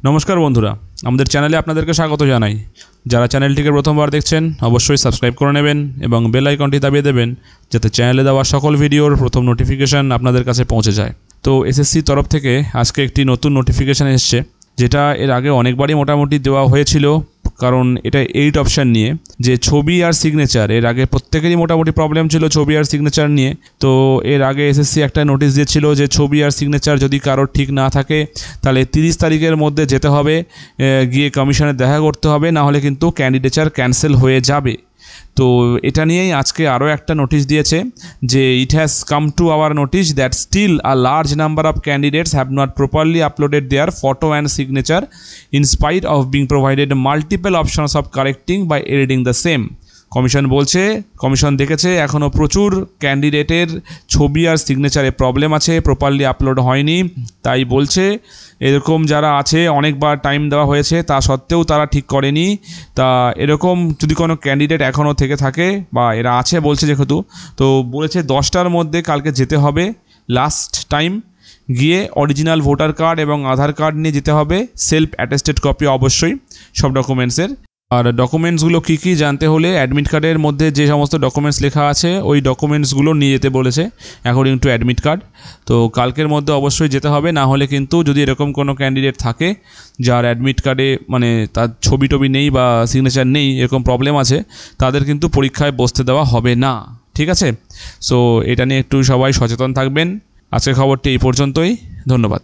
নমস্কার বন্ধুরা, আমাদের চ্যানেলে আপনাদেরকে স্বাগত জানাই। যারা চ্যানেলটিকে প্রথমবার দেখছেন অবশ্যই সাবস্ক্রাইব করে নেবেন এবং বেল আইকনটি দাবিয়ে দেবেন যাতে চ্যানেলে দেওয়া সকল ভিডিওর প্রথম নোটিফিকেশান আপনাদের কাছে পৌঁছে যায়। তো এসএসসি তরফ থেকে আজকে একটি নতুন নোটিফিকেশান এসছে, যেটা এর আগে অনেকবারই মোটামুটি দেওয়া হয়েছিল, কারণ এটা 8 অপশান নিয়ে যে ছবি আর সিগনেচার। এর আগে প্রত্যেকেরই মোটামুটি প্রবলেম ছিল ছবি আর সিগনেচার নিয়ে। তো এর আগে এসএসসি একটা নোটিশ দিয়েছিল যে ছবি আর সিগনেচার যদি কারোর ঠিক না থাকে তাহলে 30 তারিখের মধ্যে যেতে হবে, গিয়ে কমিশনে দেখা করতে হবে, না হলে কিন্তু ক্যান্ডিডেচার ক্যান্সেল হয়ে যাবে। তো এটা নিয়েই আজকে আরও একটা নোটিশ দিয়েছে যে it has come to our notice that still a large number of candidates have not properly uploaded their photo and signature in spite of being provided multiple options of correcting by editing the same. Commission বলছে, commission দেখেছে এখনও প্রচুর ক্যান্ডিডেটের ছবি আর সিগনেচারে problem আছে, properly upload হয়নি। তাই বলছে এরকম যারা আছে অনেকবার টাইম দেওয়া হয়েছে তা সত্ত্বেও তারা ঠিক করেনি। তা এরকম যদি কোনো ক্যান্ডিডেট এখনও থেকে থাকে বা এরা আছে বলছে, যেহেতু তো বলেছে 10টার মধ্যে কালকে যেতে হবে লাস্ট টাইম, গিয়ে অরিজিনাল ভোটার কার্ড এবং আধার কার্ড নিয়ে যেতে হবে, সেলফ অ্যাটেস্টেড কপি অবশ্যই সব ডকুমেন্টসের। আর ডকুমেন্টসগুলো কী কী জানতে হলে অ্যাডমিট কার্ডের মধ্যে যে সমস্ত ডকুমেন্টস লেখা আছে ওই ডকুমেন্টসগুলো নিয়ে যেতে বলেছে অ্যাকর্ডিং টু অ্যাডমিট কার্ড। তো কালকের মধ্যে অবশ্যই যেতে হবে, না হলে কিন্তু যদি এরকম কোনো ক্যান্ডিডেট থাকে যার অ্যাডমিট কার্ডে মানে তার ছবি টবি নেই বা সিগনেচার নেই, এরকম প্রবলেম আছে, তাদের কিন্তু পরীক্ষায় বসতে দেওয়া হবে না। ঠিক আছে? সো এটা নিয়ে একটু সবাই সচেতন থাকবেন। আজকের খবরটি এই পর্যন্তই। ধন্যবাদ।